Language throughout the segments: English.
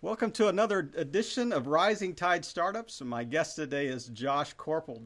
Welcome to another edition of Rising Tide Startups. My guest today is Josh Koerpel.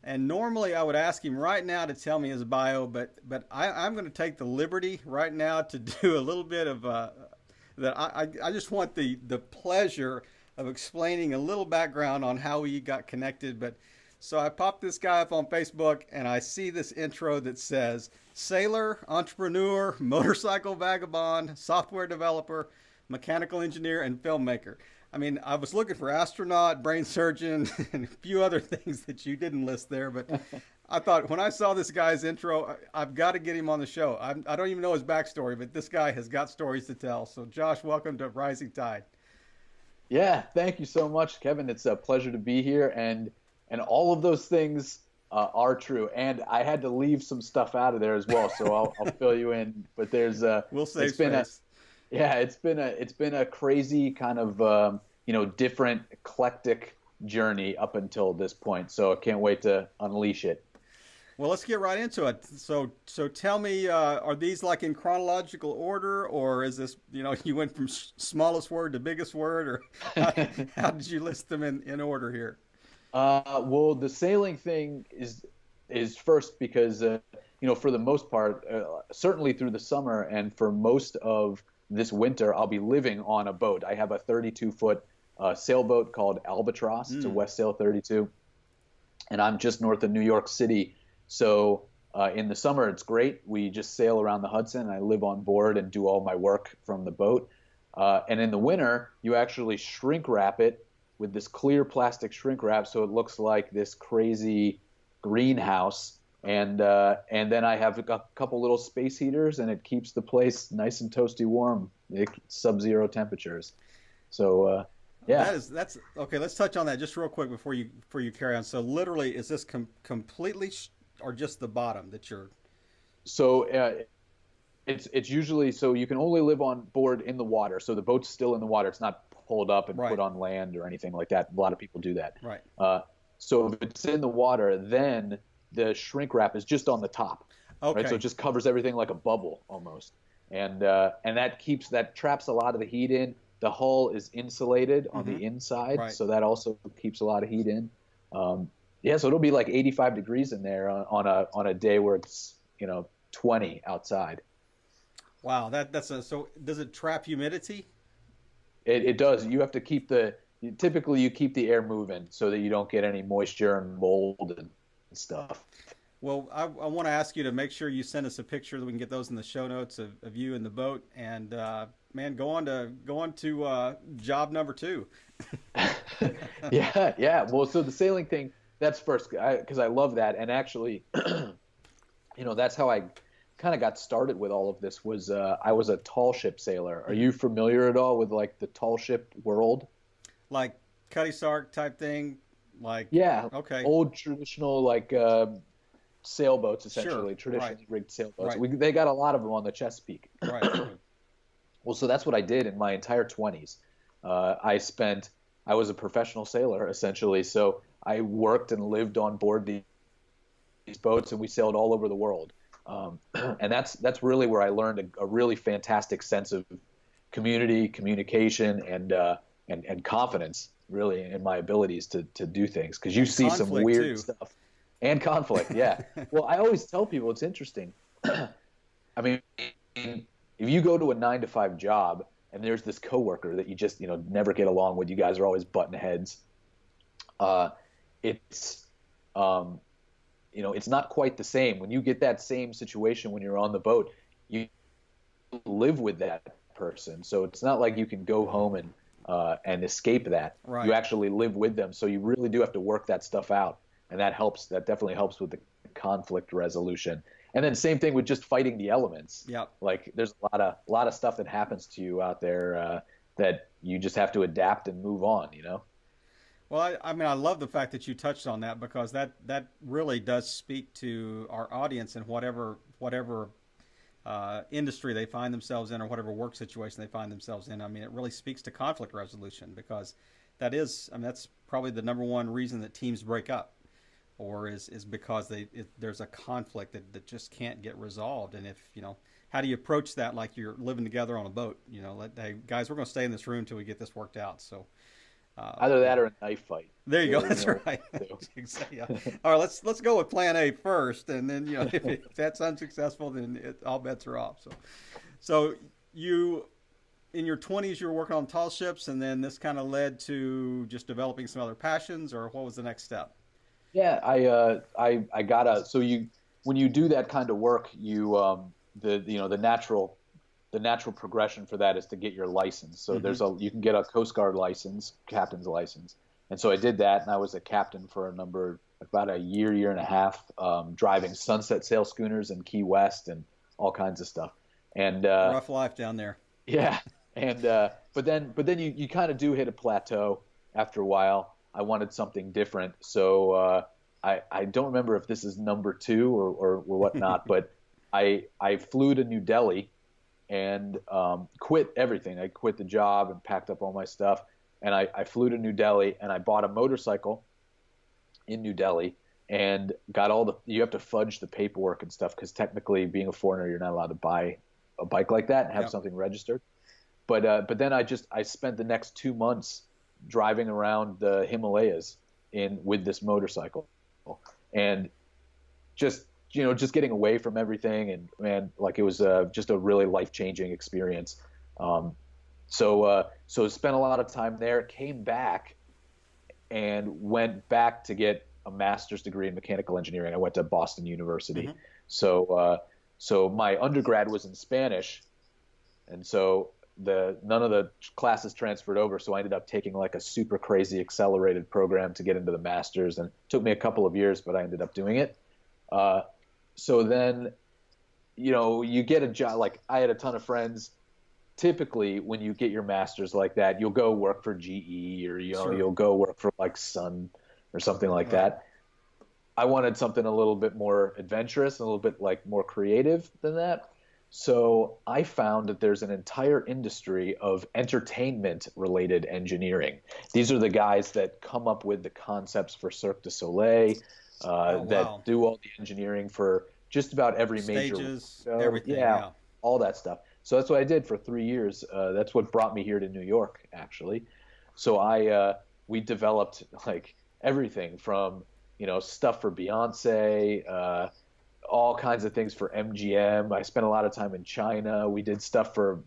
And normally I would ask him right now to tell me his bio, but I'm going to take the liberty right now to do a little bit of that. I just want the pleasure of explaining a little background on how we got connected. But so I popped this guy up on Facebook and I see this intro that says sailor, entrepreneur, motorcycle vagabond, software developer, mechanical engineer, and filmmaker. I mean, I was looking for astronaut, brain surgeon, and a few other things that you didn't list there. But I thought when I saw this guy's intro, I've got to get him on the show. I don't even know his backstory, but this guy has got stories to tell. So, Josh, welcome to Rising Tide. Yeah, thank you so much, Kevin. It's a pleasure to be here, and all of those things are true. And I had to leave some stuff out of there as well, so I'll fill you in. But there's We'll save it's been space. yeah, it's been a crazy kind of different eclectic journey up until this point. So I can't wait to unleash it. Well, let's get right into it. So tell me, are these like in chronological order, or is this, you went from smallest word to biggest word, or how did you list them in order here? Well, the sailing thing is first because for the most part, certainly through the summer and for most of this winter, I'll be living on a boat. I have a 32-foot sailboat called Albatross. It's a West Sail 32, and I'm just north of New York City. So in the summer, it's great. We just sail around the Hudson. I live on board and do all my work from the boat. And in the winter, you actually shrink wrap it with this clear plastic shrink wrap, so it looks like this crazy greenhouse. And then I have a couple little space heaters, and it keeps the place nice and toasty warm, sub-zero temperatures. So yeah. That's okay. Let's touch on that just real quick before you carry on. So literally, is this completely or just the bottom that you're? So it's usually, so you can only live on board in the water. So the boat's still in the water. It's not pulled up and Right. put on land or anything like that. A lot of people do that. Right. So if it's in the water, then the shrink wrap is just on the top. Okay. Right? So it just covers everything like a bubble almost. And that traps a lot of the heat in. The hull is insulated on the inside, Right. so that also keeps a lot of heat in. So it'll be like 85 degrees in there on a day where it's 20 outside. Wow. So does it trap humidity? It does. You have to typically you keep the air moving so that you don't get any moisture and mold and stuff. Well, I want to ask you to make sure you send us a picture that we can get those in the show notes of you in the boat. And man, go on to job number 2. Yeah. Well, so the sailing thing, that's first because I love that, and actually, that's how I kind of got started with all of this. Was I was a tall ship sailor. Are you familiar at all with like the tall ship world? Like Cutty Sark type thing, like Yeah. okay, Old traditional like sailboats, essentially, Sure. traditionally Right. rigged sailboats. Right. They got a lot of them on the Chesapeake. Right. Well, so that's what I did in my entire 20s. I was a professional sailor, essentially. So I worked and lived on board these boats, and we sailed all over the world. And that's really where I learned a really fantastic sense of community, communication, and confidence, really, in my abilities to do things. Because you see some conflict, weird too. stuff. And conflict, yeah. Well, I always tell people it's interesting. I mean, if you go to a 9 to 5 job and there's this coworker that you just never get along with, you guys are always butting heads. It's it's not quite the same when you get that same situation when you're on the boat. You live with that person, so it's not like you can go home and escape that. Right. You actually live with them, so you really do have to work that stuff out, and that helps. That definitely helps with the conflict resolution. And then same thing with just fighting the elements. Yep. Like there's a lot of stuff that happens to you out there that you just have to adapt and move on. Well, I mean, I love the fact that you touched on that because that really does speak to our audience and whatever industry they find themselves in or whatever work situation they find themselves in. I mean, it really speaks to conflict resolution because that's probably the number one reason that teams break up, or is because there's a conflict that just can't get resolved. And if how do you approach that like you're living together on a boat? You know, hey, guys, we're going to stay in this room until we get this worked out. So, Either yeah. that or a knife fight. There you go. Really, That's right. Exactly. Yeah. All right, let's go with Plan A first, and then if that's unsuccessful, then all bets are off. So you in your 20s you were working on tall ships, and then this kind of led to just developing some other passions, or what was the next step? Yeah, I gotta. So you when you do that kind of work, the natural progression for that is to get your license. So you can get a Coast Guard license, captain's license, and so I did that, and I was a captain for about a year and a half, driving sunset sail schooners in Key West and all kinds of stuff. And rough life down there. Yeah, and but then you kind of do hit a plateau after a while. I wanted something different, so I don't remember if this is number two or whatnot, but I flew to New Delhi and quit everything. I quit the job and packed up all my stuff, and I flew to New Delhi, and I bought a motorcycle in New Delhi and got you have to fudge the paperwork and stuff because technically being a foreigner you're not allowed to buy a bike like that and have something registered. But then I spent the next 2 months driving around the Himalayas with this motorcycle, and just getting away from everything, and man, like it was just a really life-changing experience. So spent a lot of time there, came back, and went back to get a master's degree in mechanical engineering. I went to Boston University. So my undergrad was in Spanish, and so none of the classes transferred over. So I ended up taking like a super crazy accelerated program to get into the master's, and it took me a couple of years, but I ended up doing it. So then, you get a job. Like I had a ton of friends. Typically, when you get your master's like that, you'll go work for GE or Sure. you'll go work for like Sun or something like that. I wanted something a little bit more adventurous, a little bit like more creative than that. So I found that there's an entire industry of entertainment-related engineering. These are the guys that come up with the concepts for Cirque du Soleil, that do all the engineering for just about every major Stages, show. everything. Yeah. All that stuff. So that's what I did for 3 years. That's what brought me here to New York, actually. So we developed like everything from stuff for Beyonce, all kinds of things for MGM. I spent a lot of time in China. We did stuff for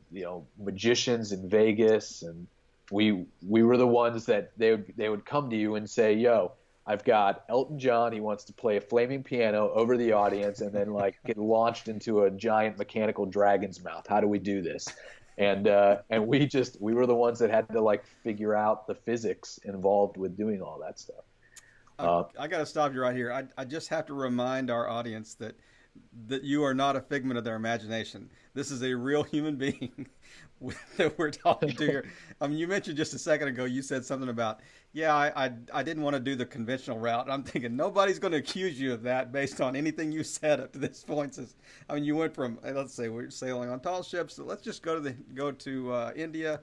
magicians in Vegas, and we were the ones that they would come to you and say, "Yo, I've got Elton John. He wants to play a flaming piano over the audience, and then like get launched into a giant mechanical dragon's mouth. How do we do this?" And we were the ones that had to like figure out the physics involved with doing all that stuff. I got to stop you right here. I just have to remind our audience that you are not a figment of their imagination. This is a real human being that we're talking to here. I mean, you mentioned just a second ago, you said something about, I didn't want to do the conventional route. And I'm thinking nobody's going to accuse you of that based on anything you said up to this point. I mean, you went from, let's say we're sailing on tall ships. So let's just go to India,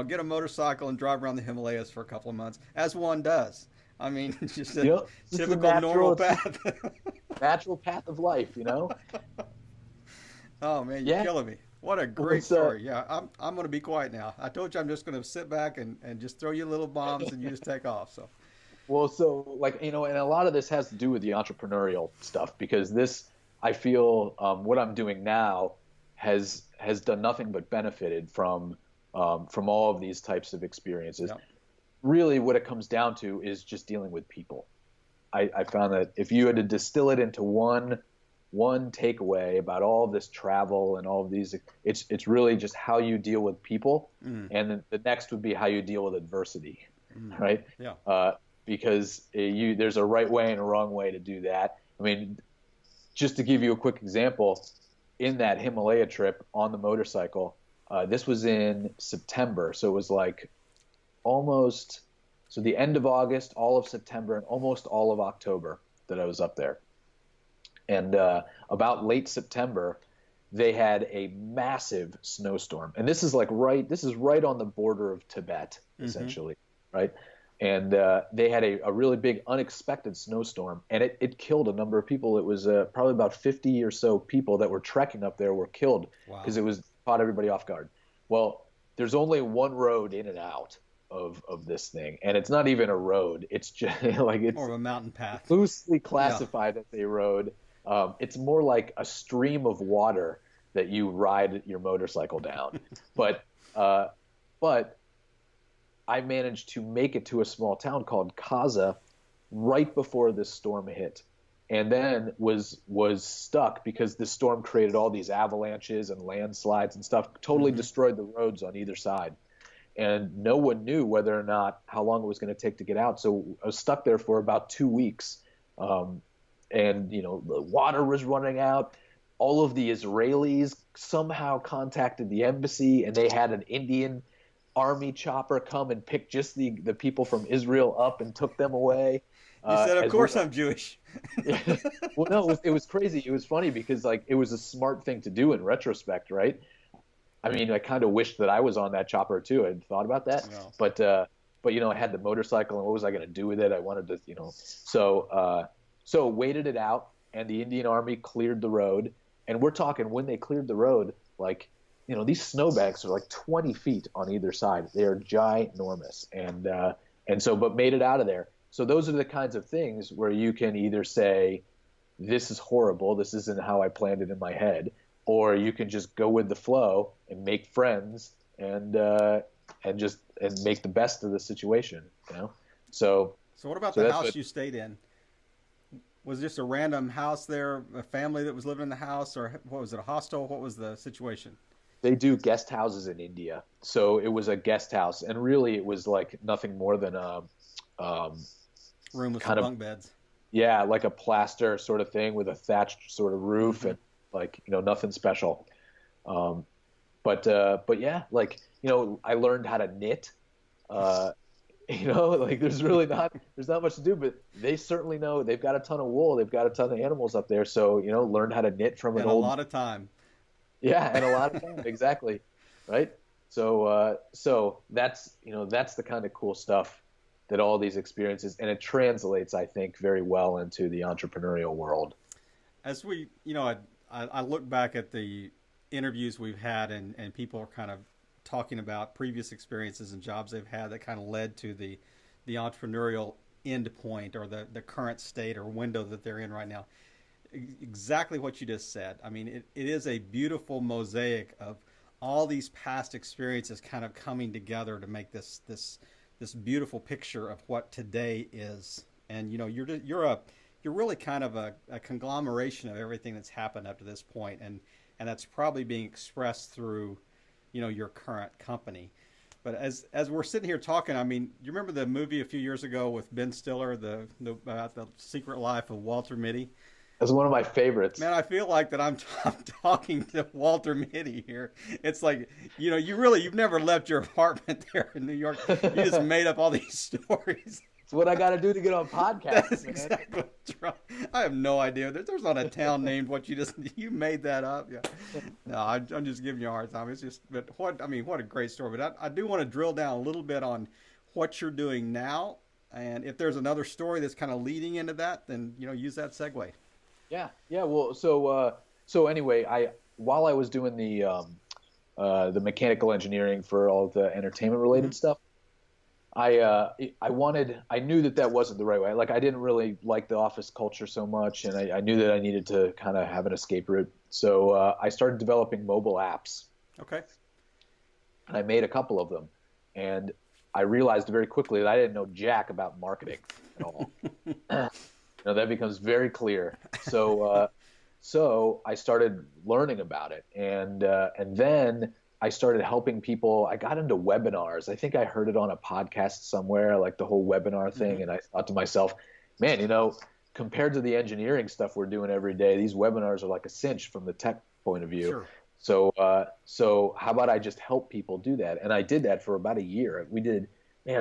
get a motorcycle and drive around the Himalayas for a couple of months, as one does. I mean, just a typical normal path. Natural path of life, Oh man, you're killing me. What a great story. Yeah, I'm going to be quiet now. I told you I'm just going to sit back and just throw you little bombs and you just take off. So, well, so like, and a lot of this has to do with the entrepreneurial stuff, because I feel what I'm doing now has done nothing but benefited from all of these types of experiences. Yep. Really what it comes down to is just dealing with people. I found that if you had to distill it into one takeaway about all of this travel and all of these, it's really just how you deal with people. And then the next would be how you deal with adversity, right? Yeah. Because there's a right way and a wrong way to do that. I mean, just to give you a quick example, in that Himalaya trip on the motorcycle, this was in September, so it was like the end of August, all of September, and almost all of October that I was up there. And about late September, they had a massive snowstorm. And this is right on the border of Tibet, essentially, right? and they had a really big unexpected snowstorm, and it killed a number of people. It was probably about 50 or so people that were trekking up there were killed because Wow. it was caught everybody off guard. Well, there's only one road in and out of this thing, and it's not even a road. It's just like More it's of a mountain path. loosely Yeah. classified as a road. It's more like a stream of water that you ride your motorcycle down. But but I managed to make it to a small town called Kaza right before this storm hit, and then was stuck because this storm created all these avalanches and landslides and stuff, totally destroyed the roads on either side. And no one knew whether or not how long it was going to take to get out. So I was stuck there for about 2 weeks. And the water was running out. All of the Israelis somehow contacted the embassy, and they had an Indian army chopper come and pick just the people from Israel up and took them away. You said, of as course well. I'm Jewish. Well, no, it was crazy. It was funny because like it was a smart thing to do in retrospect, right? I mean, I kind of wished that I was on that chopper too. I'd thought about that, No. but I had the motorcycle, and what was I going to do with it? I wanted to, so waited it out, and the Indian Army cleared the road. And we're talking when they cleared the road, like, these snowbanks are like 20 feet on either side. They are ginormous, but made it out of there. So those are the kinds of things where you can either say, this is horrible, this isn't how I planned it in my head, or you can just go with the flow and make friends and make the best of the situation, So what about so the that's house what you stayed in? Was it just a random house there, a family that was living in the house, or what was it, a hostel? What was the situation? they do guest houses in India. So it was a guest house, and really it was like nothing more than a Room with some kind of bunk beds. yeah, like a plaster sort of thing with a thatched sort of roof and like nothing special. Um, but yeah, like I learned how to knit. Uh, like there's not much to do, but they certainly know. They've got a ton of wool, they've got a ton of animals up there, so learned how to knit from an And a old lot of time. yeah, and a lot of time exactly, right? So that's the kind of cool stuff that all these experiences, and it translates, I think, very well into the entrepreneurial world. As we, I look back at the interviews we've had, and people are kind of talking about previous experiences and jobs they've had that kind of led to the entrepreneurial end point, or the current state or window that they're in right now. Exactly what you just said. I mean, it is a beautiful mosaic of all these past experiences kind of coming together to make this beautiful picture of what today is. And you're really kind of a conglomeration of everything that's happened up to this point, and that's probably being expressed through your current company. But as we're sitting here talking, I mean, you remember the movie a few years ago with Ben Stiller, about the secret life of Walter Mitty? That's one of my favorites. Man, I feel like that I'm talking to Walter Mitty here. It's like, you've never left your apartment there in New York. You just made up all these stories. It's what I got to do to get on podcasts, That's man. exactly what's wrong. I have no idea. There's not a town named what you made that up. Yeah. No, I'm just giving you a hard time. It's just, but what a great story. But I do want to drill down a little bit on what you're doing now, and if there's another story that's kind of leading into that, then use that segue. Yeah. Well, so anyway, while I was doing the mechanical engineering for all the entertainment related stuff, I knew that wasn't the right way. Like, I didn't really like the office culture so much, and I knew that I needed to kind of have an escape route. So I started developing mobile apps, Okay. and I made a couple of them, and I realized very quickly that I didn't know jack about marketing at all. That becomes very clear. So I started learning about it, and then I started helping people. I got into webinars. I think I heard it on a podcast somewhere, like the whole webinar thing, and I thought to myself, man, compared to the engineering stuff we're doing every day, these webinars are like a cinch from the tech point of view. Sure. So how about I just help people do that? And I did that for about a year. I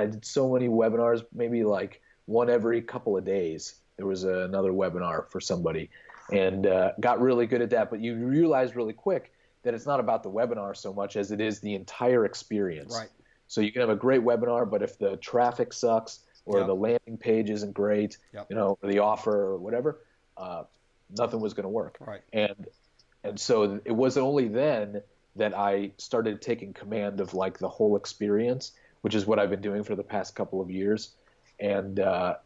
did so many webinars, maybe like one every couple of days. There was another webinar for somebody, and got really good at that. But you realize really quick that it's not about the webinar so much as it is the entire experience. Right. So you can have a great webinar, but if the traffic sucks, or Yep. the landing page isn't great, Yep. or the offer or whatever, nothing was going to work. Right. And so it was only then that I started taking command of like the whole experience, which is what I've been doing for the past couple of years, and that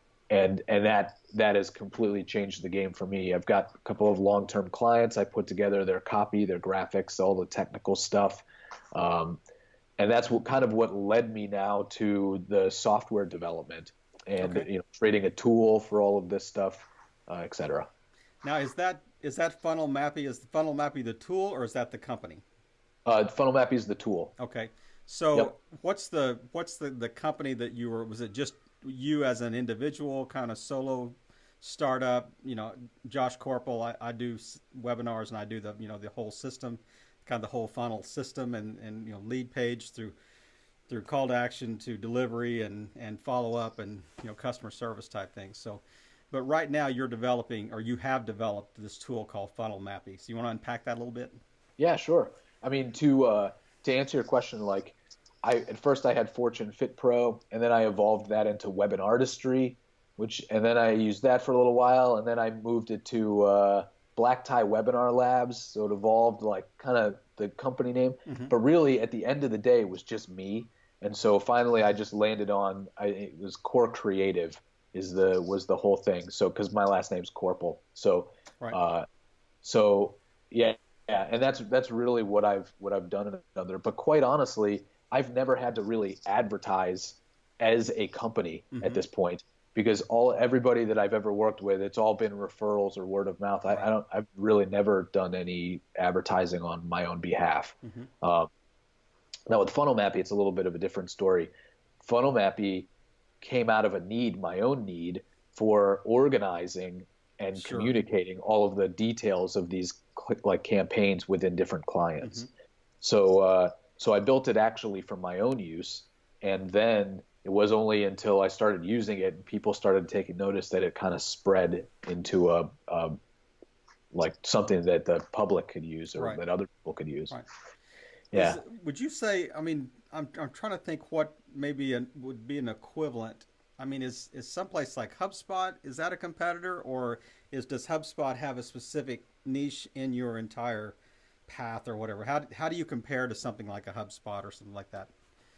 has completely changed the game for me. I've got a couple of long-term clients. I put together their copy, their graphics, all the technical stuff, and that's what led me now to the software development and Okay. creating a tool for all of this stuff, et cetera. Now, is that Funnel Mappy? Is the Funnel Mappy the tool, or is that the company? Funnel Mappy is the tool. Okay. So Yep. what's the company that you were? Was it just you as an individual, kind of solo startup? Josh Koerpel. I do webinars, and I do the whole system, kind of the whole funnel system, and lead page through call to action to delivery and follow up and customer service type things. So, but right now you're developing, or you have developed, this tool called Funnel Mappy. So you want to unpack that a little bit? Yeah, sure. I mean, to answer your question, like at first I had Fortune Fit Pro, and then I evolved that into Web and Artistry, and then I used that for a little while, and then I moved it to Black Tie Webinar Labs. So it evolved like kind of the company name, Mm-hmm. but really at the end of the day, it was just me. And so finally, I just landed on it was Core Creative was the whole thing. So because my last name's Koerpel, so Right. so yeah, yeah, and that's really what I've done in another. But quite honestly, I've never had to really advertise as a company Mm-hmm. at this point, because everybody that I've ever worked with, it's all been referrals or word of mouth. Right. I've really never done any advertising on my own behalf. Mm-hmm. Now with Funnel Mappy, it's a little bit of a different story. Funnel Mappy came out of my own need for organizing and Sure. communicating all of the details of these like campaigns within different clients. Mm-hmm. So I built it actually for my own use, and then it was only until I started using it and people started taking notice that it kind of spread into a like something that the public could use, or Right. that other people could use. Right. Yeah. Would you say? I mean, I'm trying to think what maybe would be an equivalent. I mean, is someplace like HubSpot, is that a competitor, or does HubSpot have a specific niche in your entire path or whatever? How do you compare to something like a HubSpot or something like that?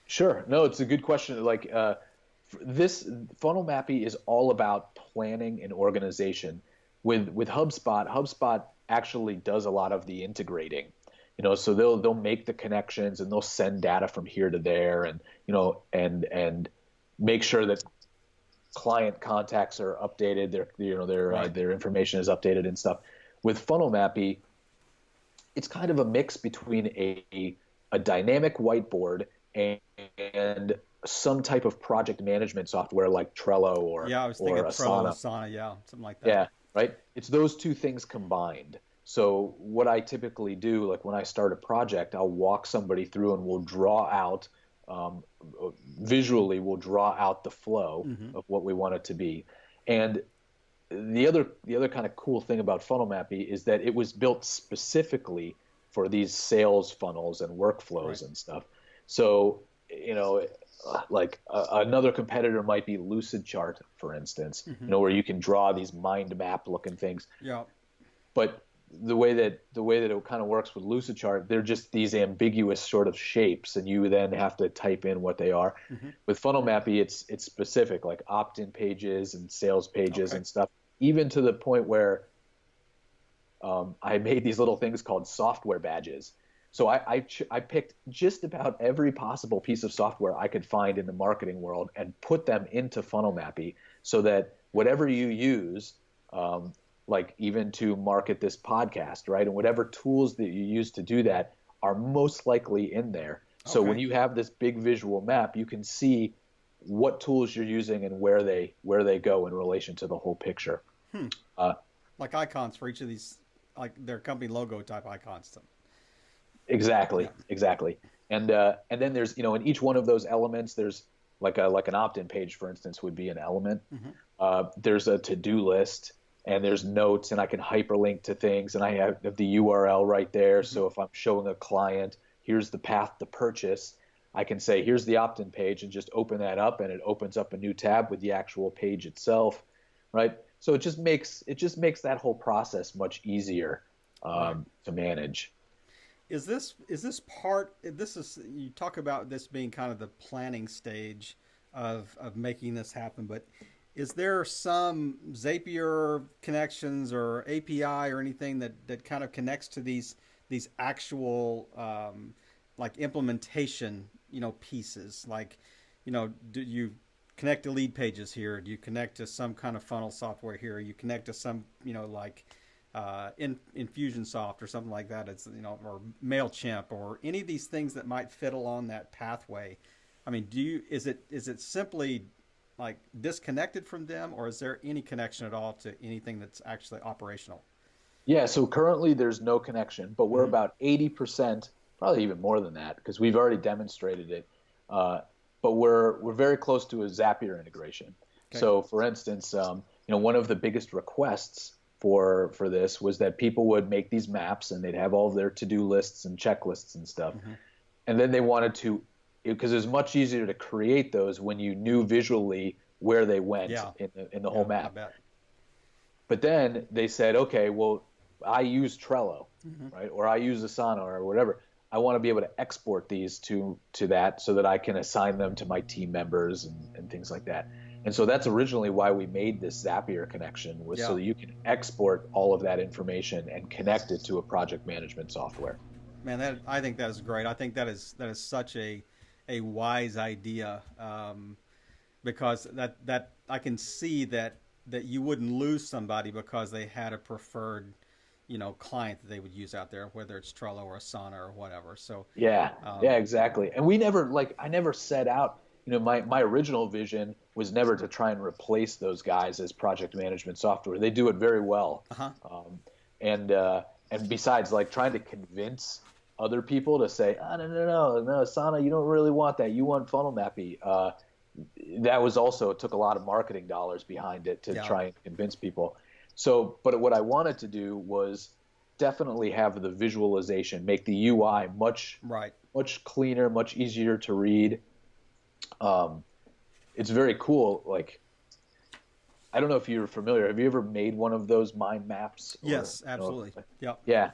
Sure. No, it's a good question. Like this Funnel Mappy is all about planning and organization. With HubSpot actually does a lot of the integrating. So they'll make the connections and they'll send data from here to there, and and make sure that client contacts are updated, Right. their information is updated and stuff. With Funnel Mappy, it's kind of a mix between a dynamic whiteboard and some type of project management software like Trello or Yeah, I was thinking Trello, Asana. Asana, yeah, something like that. Yeah, right. It's those two things combined. So what I typically do, like when I start a project, I'll walk somebody through and we'll draw out visually, we'll draw out the flow Mm-hmm. of what we want it to be. And the other kind of cool thing about Funnel Mappy is that it was built specifically for these sales funnels and workflows Right. and stuff. So, like another competitor might be Lucidchart, for instance, Mm-hmm. where you can draw these mind map looking things. Yeah. But the way that it kind of works with Lucidchart, they're just these ambiguous sort of shapes, and you then have to type in what they are. Mm-hmm. With Funnel Mappy, it's specific, like opt-in pages and sales pages Okay. and stuff, even to the point where I made these little things called software badges. So I picked just about every possible piece of software I could find in the marketing world and put them into Funnel Mappy, so that whatever you use, like even to market this podcast, right, and whatever tools that you use to do that are most likely in there. So Okay. when you have this big visual map, you can see what tools you're using and where they go in relation to the whole picture. Hmm. Uh, Like icons for each of these, like their company logo type icons. Exactly, Yeah. exactly. And then there's in each one of those elements there's like an opt-in page, for instance, would be an element. Mm-hmm. There's a to-do list, and there's notes, and I can hyperlink to things, and I have the URL right there. Mm-hmm. So if I'm showing a client, here's the path to purchase. I can say, here's the opt-in page, and just open that up, and it opens up a new tab with the actual page itself, right? So it just makes that whole process much easier to manage. Is this part? This is, you talk about this being kind of the planning stage of making this happen, but is there some Zapier connections or API or anything that kind of connects to these actual like implementation, pieces? Like, do you connect to lead pages here? Do you connect to some kind of funnel software here? You connect to some, like Infusionsoft or something like that. It's, or MailChimp or any of these things that might fit along that pathway. I mean, is it simply like disconnected from them, or is there any connection at all to anything that's actually operational? Yeah, so currently there's no connection, but we're about 80%, probably even more than that, because we've already demonstrated it. But we're very close to a Zapier integration. Okay. So, for instance, one of the biggest requests for this was that people would make these maps, and they'd have all of their to-do lists and checklists and stuff. And then they wanted to, because it was much easier to create those when you knew visually where they went in the whole map. But then they said, okay, well, I use Trello, right? Or I use Asana or whatever. I want to be able to export these to that so that I can assign them to my team members and things like that. And so that's originally why we made this Zapier connection, was so that you can export all of that information and connect it to a project management software. Man, I think that is great. I think that is such a wise idea, because that I can see that you wouldn't lose somebody because they had a preferred client that they would use out there, whether it's Trello or Asana or whatever. So yeah, exactly. And I never set out, my original vision was never to try and replace those guys as project management software. They do it very well. And besides, like, trying to convince other people to say, oh, no, Asana, you don't really want that. You want Funnel Mappy. That was also, it took a lot of marketing dollars behind it to try and convince people. So, but what I wanted to do was definitely have the visualization, make the UI much cleaner, much easier to read. It's very cool. Like, I don't know if you're familiar. Have you ever made one of those mind maps? Yes, absolutely. Yeah.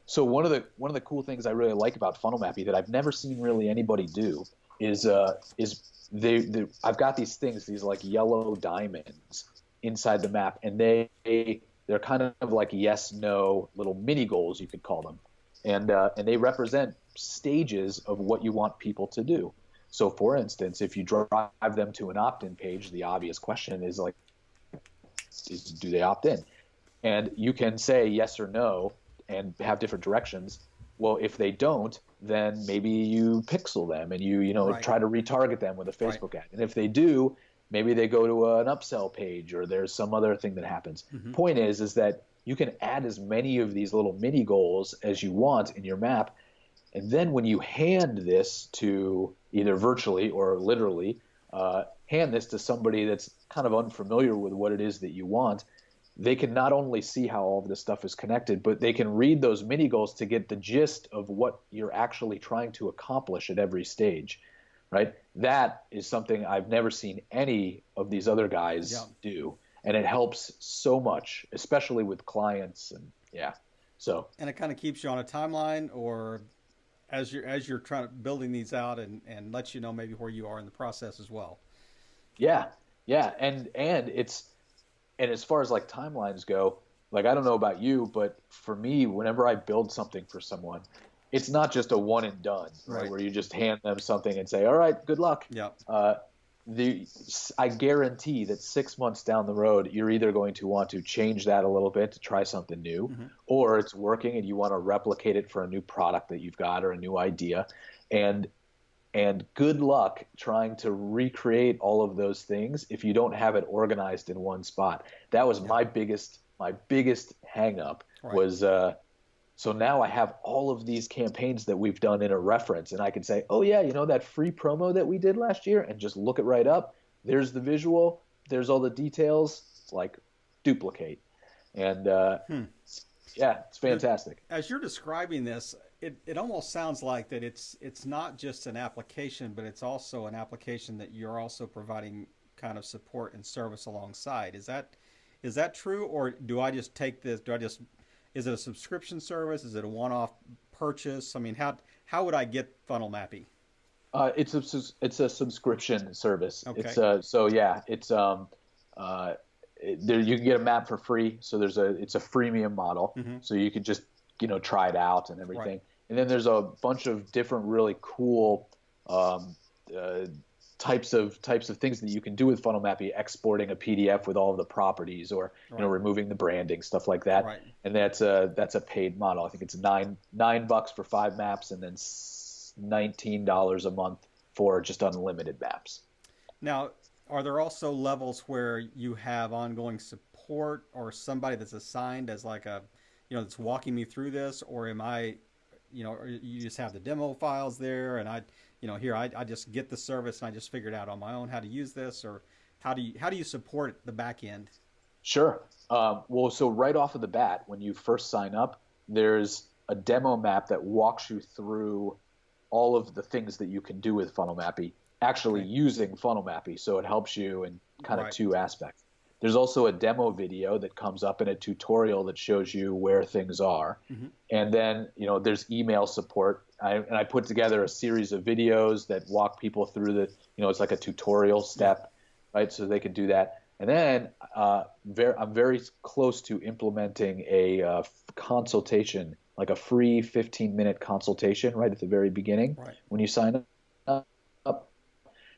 So one of the cool things I really like about Funnel Mappy that I've never seen really anybody do is I've got these things, these like yellow diamonds inside the map, and they're kind of like yes, no little mini goals, you could call them, and they represent stages of what you want people to do. So, for instance, if you drive them to an opt-in page, the obvious question is like, do they opt in? And you can say yes or no and have different directions. Well, if they don't, then maybe you pixel them and you try to retarget them with a Facebook ad. And if they do, maybe they go to an upsell page, or there's some other thing that happens. Point is that you can add as many of these little mini goals as you want in your map. And then when you hand this to, either virtually or literally, hand this to somebody that's kind of unfamiliar with what it is that you want, they can not only see how all of this stuff is connected, but they can read those mini goals to get the gist of what you're actually trying to accomplish at every stage, right? That is something I've never seen any of these other guys do. And it helps so much, especially with clients. And and it kind of keeps you on a timeline, or as you're trying to building these out, and lets you know maybe where you are in the process as well. Yeah. And as far as like timelines go, like, I don't know about you, but for me, whenever I build something for someone, it's not just a one and done, right? Where you just hand them something and say, all right, good luck. I guarantee that 6 months down the road, you're either going to want to change that a little bit to try something new, or it's working and you want to replicate it for a new product that you've got or a new idea. And good luck trying to recreate all of those things if you don't have it organized in one spot. That was my biggest hang up was so now I have all of these campaigns that we've done in a reference, and I can say, oh yeah, that free promo that we did last year, and just look it right up. There's the visual, there's all the details, like duplicate. And it's fantastic. As you're describing this, it almost sounds like that it's not just an application, but it's also an application that you're also providing kind of support and service alongside. Is that true, or do I just take this? Is it a subscription service? Is it a one-off purchase? I mean, how would I get Funnel Mappy? It's a subscription service. Okay. There you can get a map for free. So it's a freemium model. Mm-hmm. So you could just try it out and everything. Right. And then there's a bunch of different really cool types of things that you can do with Funnel Mappy, exporting a PDF with all of the properties, or Right. removing the branding, stuff like that. Right. And that's a paid model. I think it's $9 for 5 maps, and then $19 a month for just unlimited maps. Now, are there also levels where you have ongoing support or somebody that's assigned as like that's walking me through this, or am I, or you just have the demo files there and I just get the service and I just figured out on my own how to use this, or how do you support the back end? Sure. Well, so right off of the bat, when you first sign up, there's a demo map that walks you through all of the things that you can do with Funnel Mappy, actually using Funnel Mappy. So it helps you in kind of Right. two aspects. There's also a demo video that comes up in a tutorial that shows you where things are. Mm-hmm. And then, there's email support. I put together a series of videos that walk people through it's like a tutorial step, right? So they can do that. And then I'm very close to implementing a consultation, like a free 15-minute consultation right at the very beginning when you sign up.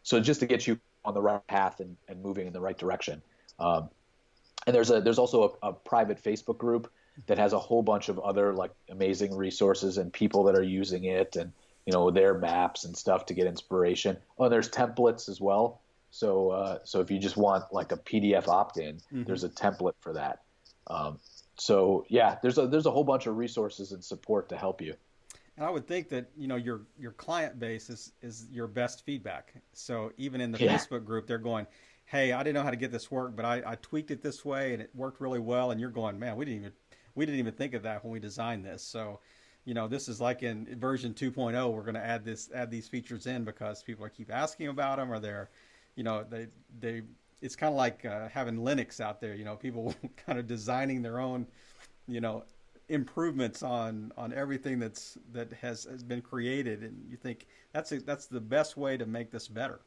So just to get you on the right path and moving in the right direction. And there's also a private Facebook group that has a whole bunch of other like amazing resources and people that are using it, and their maps and stuff to get inspiration. Oh, and there's templates as well. So if you just want like a PDF opt-in, Mm-hmm. there's a template for that. So yeah, there's a whole bunch of resources and support to help you. And I would think that your client base is your best feedback. So even in the Yeah. Facebook group, they're going, "Hey, I didn't know how to get this work, but I tweaked it this way and it worked really well." And you're going, "Man, we didn't even think of that when we designed this." So, this is like in version 2.0, we're going to add these features in because people keep asking about them, or they're, it's kind of like having Linux out there. People kind of designing their own, improvements on everything that has been created, and you think that's the best way to make this better.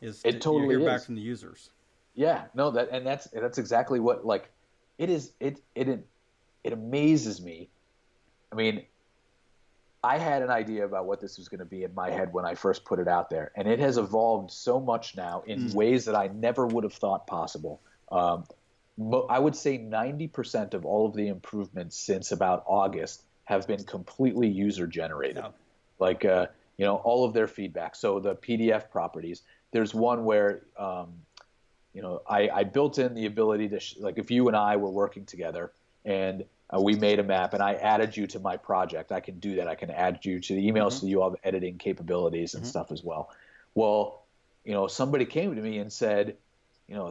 It totally hear is. back from the users. Yeah, no, that's exactly what, like, it is. It amazes me. I mean, I had an idea about what this was going to be in my head when I first put it out there, and it has evolved so much now in ways that I never would have thought possible. I would say 90% of all of the improvements since about August have been completely user generated. Yeah. Like, all of their feedback. So the PDF properties, there's one where, I built in the ability to, like, if you and I were working together and we made a map and I added you to my project, I can do that. I can add you to the email so you have editing capabilities and stuff as well. Well, somebody came to me and said,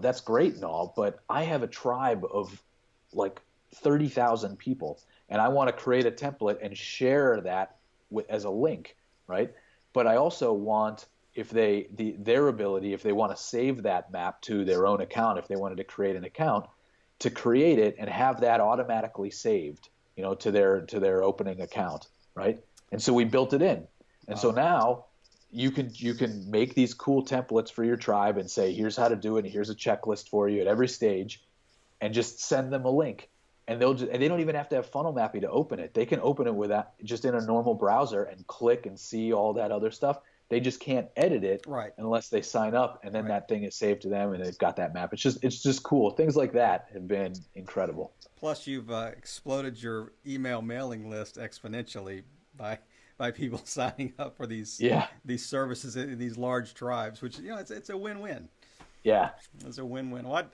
that's great and all, but I have a tribe of like 30,000 people, and I want to create a template and share that as a link, right? But I also want, if their ability, if they want to save that map to their own account, if they wanted to create an account, to create it and have that automatically saved, to their opening account, right? And so we built it in, and so now you can make these cool templates for your tribe and say, here's how to do it, and here's a checklist for you at every stage, and just send them a link. And they don't even have to have Funnel Mappy to open it. They can open it with that just in a normal browser and click and see all that other stuff. They just can't edit it unless they sign up, and then that thing is saved to them, and they've got that map. It's just cool. Things like that have been incredible. Plus, you've exploded your email mailing list exponentially by people signing up for these services in these large tribes, which it's a win-win. Yeah, it's a win-win. Well,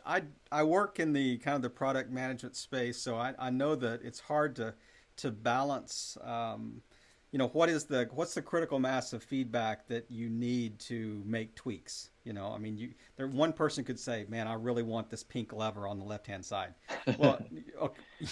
I work in the kind of the product management space, so I know that it's hard to balance. What's the critical mass of feedback that you need to make tweaks? One person could say, "Man, I really want this pink lever on the left-hand side." Well,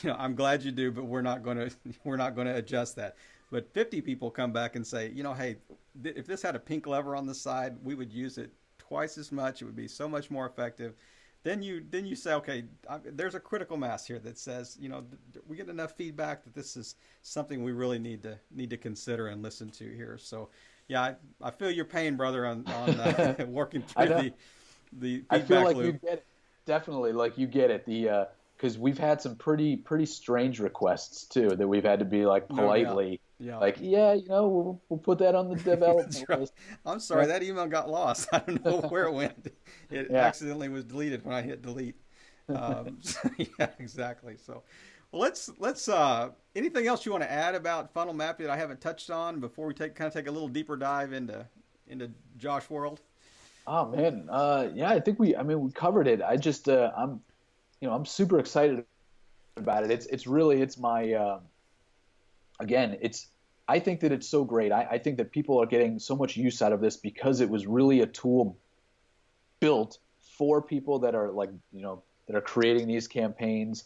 I'm glad you do, but we're not going to adjust that. But 50 people come back and say, hey, if this had a pink lever on the side, we would use it twice as much. It would be so much more effective. Then you say, okay, there's a critical mass here that says, we get enough feedback that this is something we really need to consider and listen to here. So, yeah, I feel your pain, brother, on working through the feedback I feel like loop. you get it. Definitely, like you get it. The because we've had some pretty strange requests too that we've had to be like politely, like, yeah, we'll put that on the development right. list. I'm sorry, that email got lost. I don't know where it went. It accidentally was deleted when I hit delete. So, yeah, exactly. So, well, let's anything else you want to add about funnel mapping that I haven't touched on before we take a little deeper dive into Josh world? Oh man, yeah, I think we covered it. I just I'm super excited about it. It's my again, I think that it's so great. I think that people are getting so much use out of this because it was really a tool built for people that are that are creating these campaigns,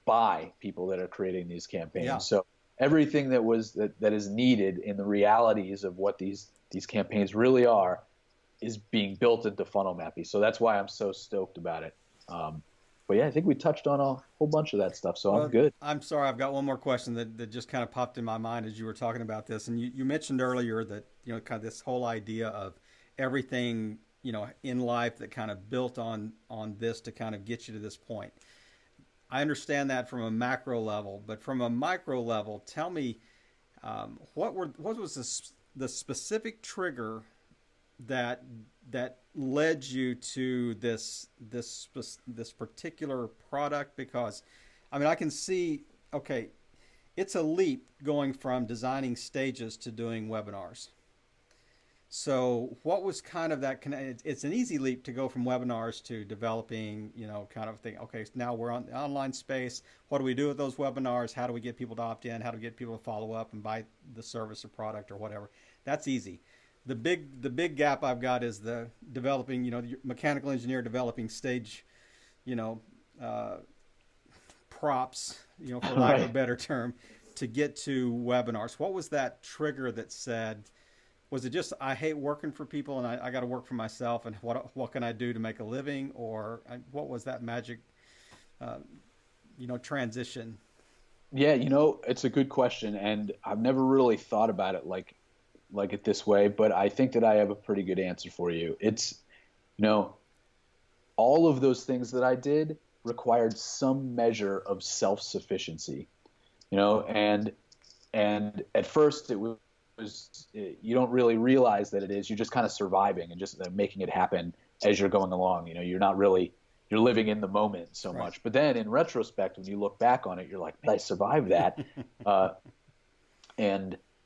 by people that are creating these campaigns. Yeah. So everything that is needed in the realities of what these campaigns really are is being built into funnel mapping. So that's why I'm so stoked about it. But yeah, I think we touched on a whole bunch of that stuff, so I'm good. I'm sorry, I've got one more question that just kind of popped in my mind as you were talking about this. And you mentioned earlier that, kind of this whole idea of everything, in life that kind of built on this to kind of get you to this point. I understand that from a macro level, but from a micro level, tell me, what was the specific trigger that led you to this particular product? Because I can see, okay, it's a leap going from designing stages to doing webinars. So what was kind of that? It's an easy leap to go from webinars to developing, kind of thing. Okay, so now we're on the online space. What do we do with those webinars? How do we get people to opt in? How do we get people to follow up and buy the service or product or whatever? That's easy. The big gap I've got is the developing, the mechanical engineer developing stage, props, for lack of a better term, to get to webinars. What was that trigger that said, was it just, I hate working for people and I got to work for myself, and what can I do to make a living? Or what was that magic, transition? Yeah, it's a good question, and I've never really thought about it like it this way, but I think that I have a pretty good answer for you. It's, all of those things that I did required some measure of self-sufficiency, and at first it was, you don't really realize that it is. You're just kind of surviving and just making it happen as you're going along. You're living in the moment so much. But then in retrospect, when you look back on it, you're like, I survived that.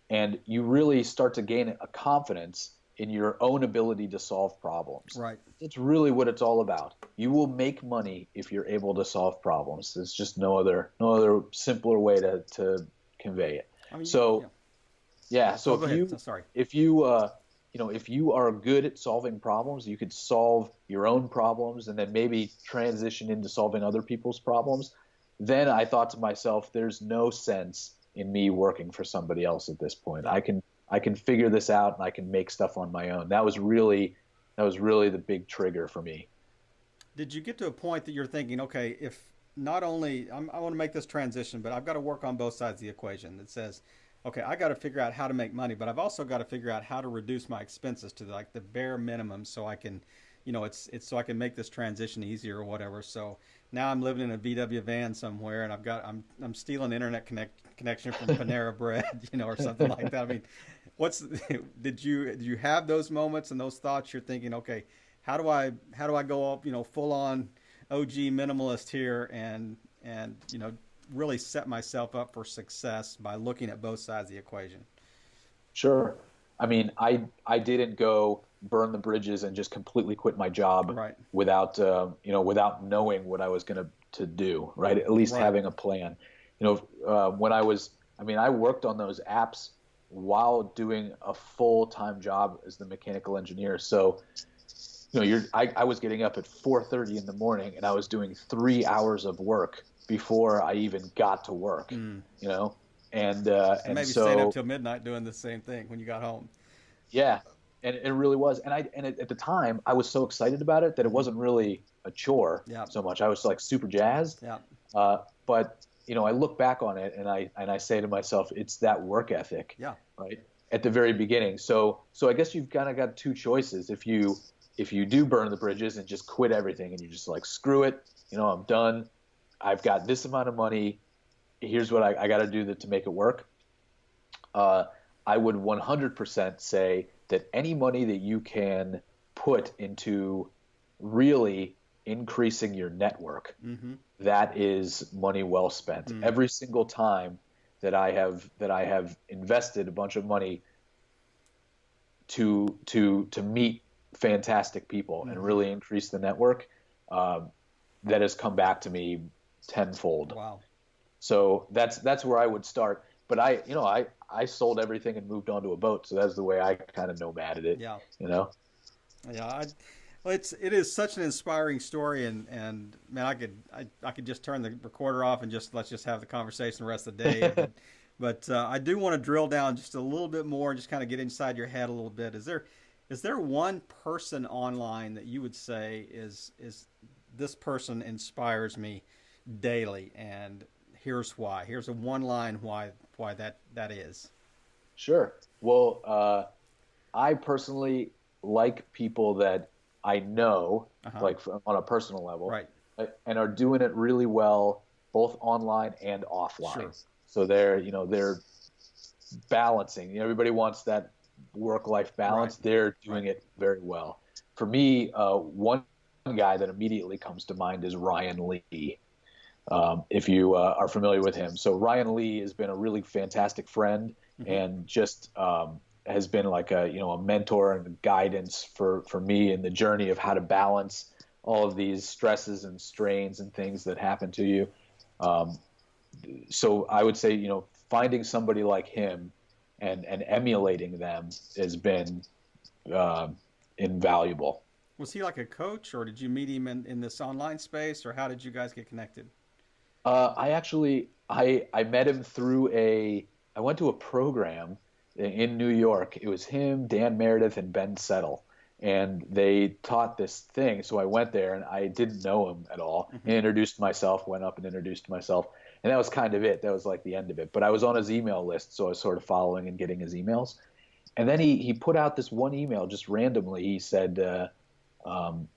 And you really start to gain a confidence in your own ability to solve problems. Right. It's really what it's all about. You will make money if you're able to solve problems. There's just no other simpler way to convey it. So if you are good at solving problems, you could solve your own problems and then maybe transition into solving other people's problems. Then I thought to myself, there's no sense in me working for somebody else at this point. I can figure this out and I can make stuff on my own. That was really the big trigger for me. Did you get to a point that you're thinking, okay, if not only I want to make this transition, but I've got to work on both sides of the equation that says, okay, I got to figure out how to make money, but I've also got to figure out how to reduce my expenses to the bare minimum so I can, it's so I can make this transition easier or whatever. So now I'm living in a VW van somewhere and I'm stealing internet connection from Panera Bread, or something like that. Did you have those moments and those thoughts? You're thinking, okay, how do I go up, full on OG minimalist here and really set myself up for success by looking at both sides of the equation? Sure. I didn't go burn the bridges and just completely quit my job without knowing what I was going to do, right? At least having a plan. When I worked on those apps while doing a full-time job as the mechanical engineer. So, I was getting up at 4:30 in the morning and I was doing 3 hours of work before I even got to work, And and maybe staying up so till midnight doing the same thing when you got home. yeah, and it really was. At the time I was so excited about it that it Hmm. wasn't really a chore Yeah. so much. I was like super jazzed. Yeah. But I look back on it and I say to myself, it's that work ethic, Yeah. right? At the very beginning. So I guess you've kind of got two choices. If you do burn the bridges and just quit everything and you just like screw it, I'm done. I've got this amount of money. Here's what I got to do to make it work. Uh, I would 100% say that any money that you can put into really increasing your network, Hmm. that is money well spent. Mm. Every single time that I have invested a bunch of money to meet fantastic people and Hmm. really increase the network, um, that has come back to me tenfold. Wow. So that's where I would start. But I sold everything and moved onto a boat, so that's the way I kind of nomaded it. Yeah. You know. Yeah. Well, it is such an inspiring story, and man, I could just turn the recorder off and just let's just have the conversation the rest of the day. But I do want to drill down just a little bit more, just kind of get inside your head a little bit. Is there one person online that you would say is this person inspires me daily, and here's why. Here's a one line why that is. Sure. Well, I personally like people that I know, Uh huh. like on a personal level, Right. and are doing it really well, both online and Sure. offline. So they're balancing. Everybody wants that work-life Right. balance. They're Right. doing it very well. For me, one guy that immediately comes to mind is Ryan Lee. If you are familiar with him. So Ryan Lee has been a really fantastic friend Hmm. and just has been like a mentor and guidance for me in the journey of how to balance all of these stresses and strains and things that happen to you. Um, so I would say finding somebody like him and emulating them has been uh, invaluable. Was he like a coach, or did you meet him in this online space, or how did you guys get connected? I met him through I went to a program in New York. It was him, Dan Meredith, and Ben Settle, and they taught this thing. So I went there and I didn't know him at all. Hmm. And introduced myself, went up and introduced myself, and that was kind of it. That was like the end of it. But I was on his email list, so I was sort of following and getting his emails. And then he put out this one email just randomly. He said, um,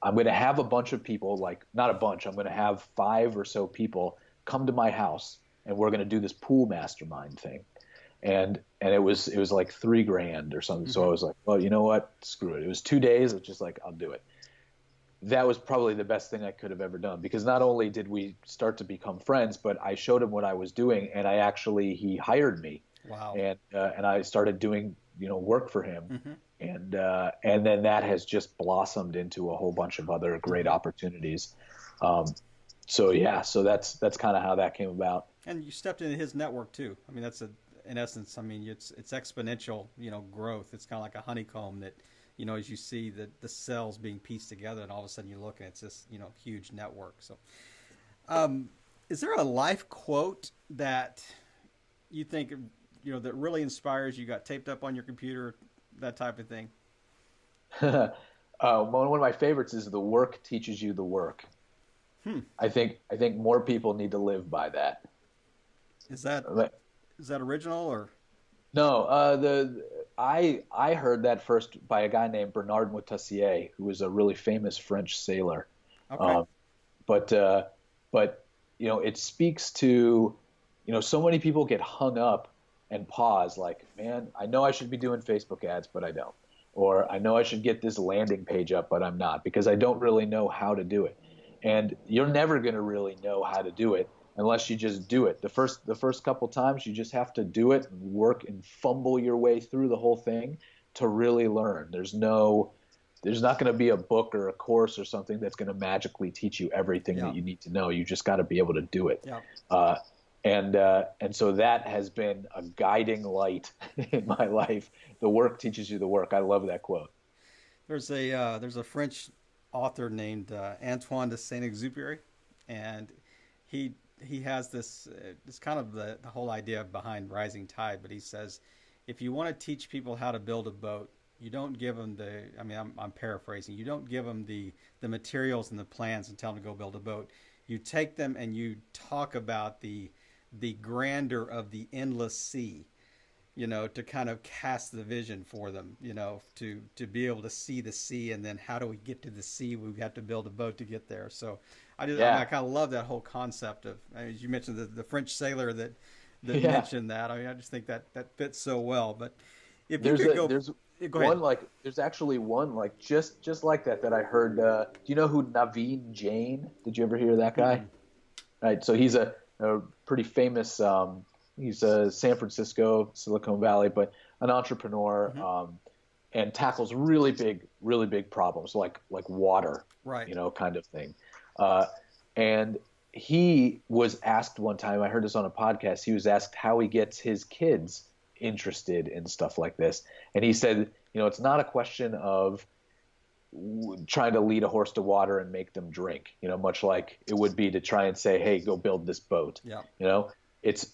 I'm going to have a bunch of people, like not a bunch, I'm going to have 5 or so people come to my house and we're going to do this pool mastermind thing. And it was like 3 grand or something. So I Hmm. was like, well, you know what? Screw it. It was 2 days. It's just like, I'll do it. That was probably the best thing I could have ever done because not only did we start to become friends, but I showed him what I was doing and he hired me Wow. and I started doing work for him, Hmm. and then that has just blossomed into a whole bunch of other great Hmm. opportunities. Um, so yeah, so that's kind of how that came about. And you stepped into his network too. I mean, in essence. I mean, it's exponential. Growth. It's kind of like a honeycomb that, as you see the cells being pieced together, and all of a sudden you look and it's this, huge network. So, um, is there a life quote that you think, that really inspires you? Got taped up on your computer, that type of thing. One of my favorites is the work teaches you the work. Hmm. I think more people need to live by that. Is that is that original or? No, I heard that first by a guy named Bernard Moitessier, who was a really famous French sailor. Okay. Um, but uh, but it speaks to so many people get hung up and pause like, man, I know I should be doing Facebook ads, but I don't, or I know I should get this landing page up, but I'm not because I don't really know how to do it. And you're never going to really know how to do it unless you just do it. The first couple times you just have to do it and work and fumble your way through the whole thing to really learn. There's not going to be a book or a course or something that's going to magically teach you everything Yeah. that you need to know. You just got to be able to do it. Yeah. Uh, and so that has been a guiding light in my life. The work teaches you the work. I love that quote. There's a French author named Antoine de Saint-Exupéry, and he he has this. It's kind of the whole idea behind Rising Tide. But he says, if you want to teach people how to build a boat, you don't give them the. I mean, I'm paraphrasing. You don't give them the materials and the plans and tell them to go build a boat. You take them and you talk about the grandeur of the endless sea, to kind of cast the vision for them, to be able to see the sea, and then how do we get to the sea? We have to build a boat to get there. So I kind of love that whole concept of, as you mentioned, the French sailor that mentioned that. I mean, I just think that fits so well. But if you could go ahead. There's actually one like just like that I heard. Do you know who Naveen Jain? Did you ever hear that guy? Mm-hmm. Right. So he's a pretty famous. He's a San Francisco, Silicon Valley, but an entrepreneur, mm-hmm. And tackles really big problems like water, right? Kind of thing. And he was asked one time, I heard this on a podcast, he was asked how he gets his kids interested in stuff like this. And he said, it's not a question of trying to lead a horse to water and make them drink, much like it would be to try and say, hey, go build this boat. Yeah. It's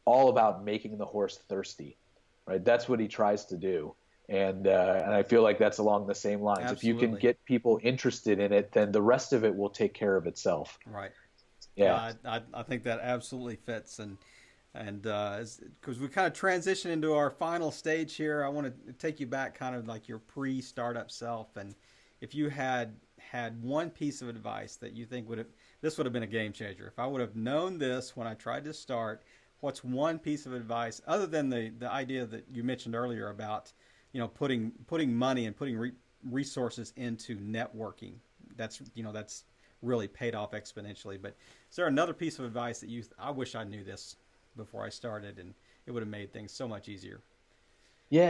all about making the horse thirsty, right? That's what he tries to do. And I feel like that's along the same lines. Absolutely. If you can get people interested in it, then the rest of it will take care of itself. Right. Yeah. I think that absolutely fits. And because we kind of transition into our final stage here, I want to take you back kind of like your pre-startup self. And if you had one piece of advice that you think this would have been a game changer. If I would have known this when I tried to start, what's one piece of advice other than the idea that you mentioned earlier about, putting money and putting resources into networking? That's really paid off exponentially. But is there another piece of advice that I wish I knew this before I started, and it would have made things so much easier? Yeah,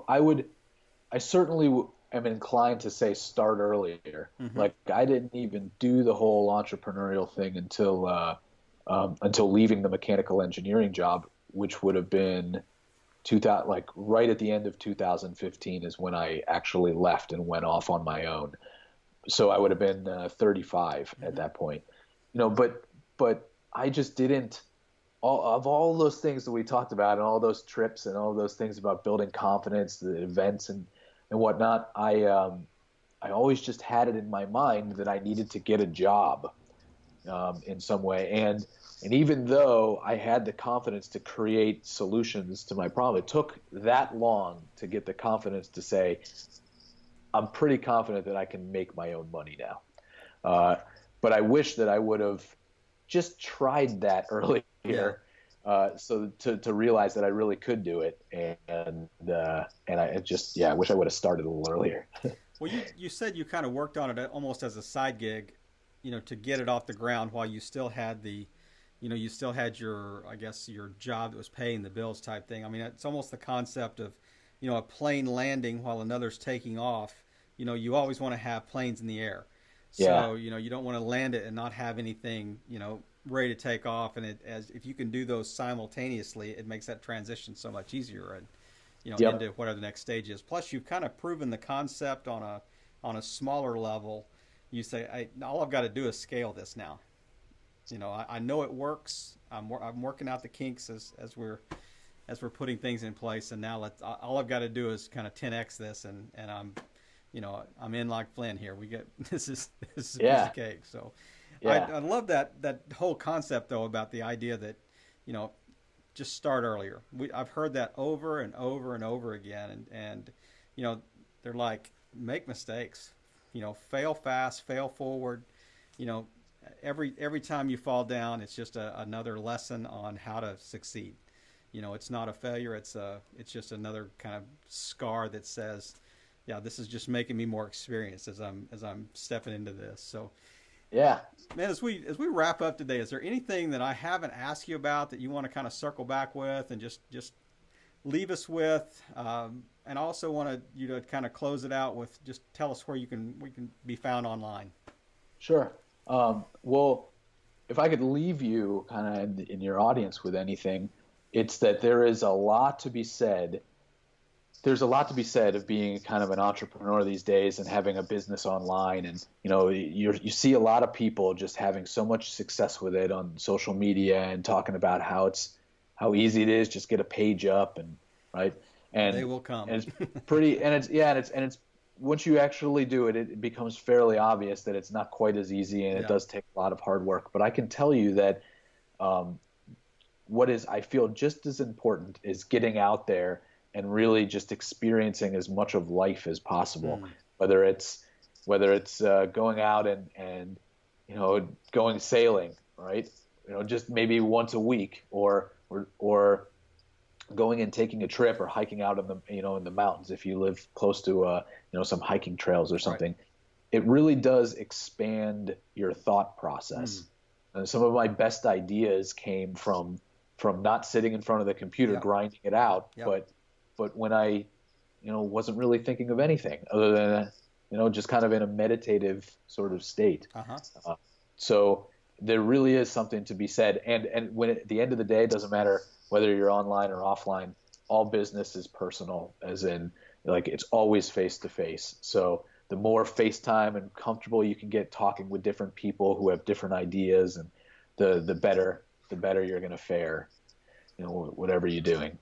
I certainly am inclined to say start earlier. Mm-hmm. Like I didn't even do the whole entrepreneurial thing until leaving the mechanical engineering job, which would have been 2000, like right at the end of 2015 is when I actually left and went off on my own. So I would have been 35 mm-hmm. at that point, but I just didn't. All those things that we talked about and all those trips and all those things about building confidence, the events and whatnot, I always just had it in my mind that I needed to get a job in some way. And even though I had the confidence to create solutions to my problem, it took that long to get the confidence to say, I'm pretty confident that I can make my own money now. But I wish that I would have just tried that earlier. So to realize that I really could do it, and I just I wish I would have started a little earlier. Well, you said you kind of worked on it almost as a side gig, to get it off the ground while you still had your, I guess, your job that was paying the bills type thing. I mean, it's almost the concept of, a plane landing while another's taking off. You always want to have planes in the air. So, you don't want to land it and not have anything, ready to take off. And if you can do those simultaneously, it makes that transition so much easier and, into whatever the next stage is. Plus, you've kind of proven the concept on a smaller level. You say, all I've got to do is scale this now. I know it works. I'm working out the kinks as we're putting things in place. And now all I've got to do is kind of 10x this, and I'm in like Flynn here. We get this is a piece of cake. So I love that whole concept though about the idea that just start earlier. I've heard that over and over and over again, and they're like, make mistakes, fail fast, fail forward. Every time you fall down, it's just another lesson on how to succeed. It's not a failure. It's just another kind of scar that says, yeah, this is just making me more experienced as I'm stepping into this. So, yeah, man, as we wrap up today, is there anything that I haven't asked you about that you want to kind of circle back with and just leave us with? And I also want you to kind of close it out with just tell us where we can be found online. Sure. Well, if I could leave you kind of in your audience with anything, it's that there is a lot to be said there's a lot to be said of being kind of an entrepreneur these days and having a business online. And, you see a lot of people just having so much success with it on social media and talking about how easy it is, just get a page up and right. And they will come. And it's pretty, and it's once you actually do it, it becomes fairly obvious that it's not quite as easy, and it does take a lot of hard work. But I can tell you that what is, I feel, just as important is getting out there and really just experiencing as much of life as possible, whether it's going out and going sailing, right? Just maybe once a week, or going and taking a trip, or hiking out in the mountains if you live close to some hiking trails or something. Right. It really does expand your thought process. And some of my best ideas came from not sitting in front of the computer grinding it out, but when I wasn't really thinking of anything other than just kind of in a meditative sort of state. So there really is something to be said, and when at the end of the day, it doesn't matter whether you're online or offline, all business is personal, as in, like, it's always face to face. So the more FaceTime and comfortable you can get talking with different people who have different ideas, and the better you're going to fare, whatever you're doing.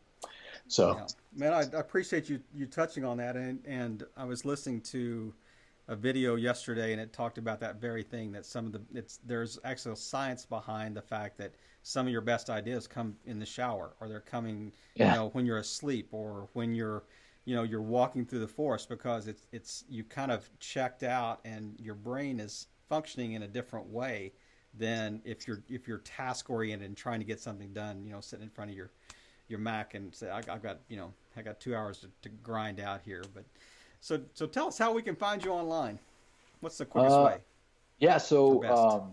So, man, I appreciate you touching on that. And I was listening to a video yesterday, and it talked about that very thing, that there's actual science behind the fact that some of your best ideas come in the shower, or they're coming, when you're asleep, or when you're walking through the forest, because it's you kind of checked out and your brain is functioning in a different way than if you're task oriented and trying to get something done, sitting in front of your Mac and say, I got 2 hours to grind out here. But so tell us how we can find you online. What's the quickest way? Yeah. So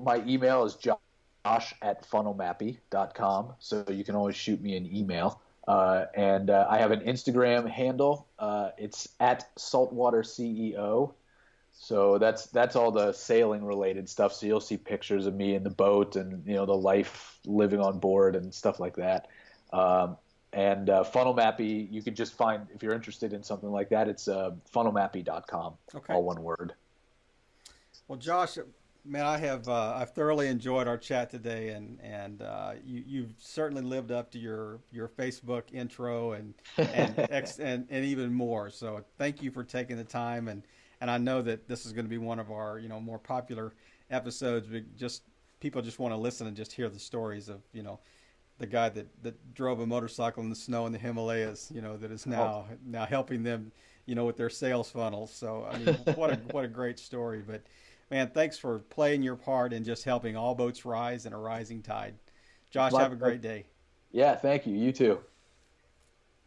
my email is josh@funnelmappy.com. So you can always shoot me an email. And I have an Instagram handle. It's @saltwaterceo. So that's all the sailing related stuff. So you'll see pictures of me in the boat and, the life living on board and stuff like that. And Funnel Mappy, you can just find, if you're interested in something like that, it's funnelmappy.com, all one word. Well, Josh, man, I've thoroughly enjoyed our chat today, and you've certainly lived up to your Facebook intro and even more. So thank you for taking the time, and I know that this is going to be one of our more popular episodes. People just want to listen and just hear the stories of the guy that drove a motorcycle in the snow in the Himalayas, that is now helping them, with their sales funnels. So I mean, what a great story. But man, thanks for playing your part in just helping all boats rise in a rising tide. Josh, have a great day. Yeah, thank you. You too.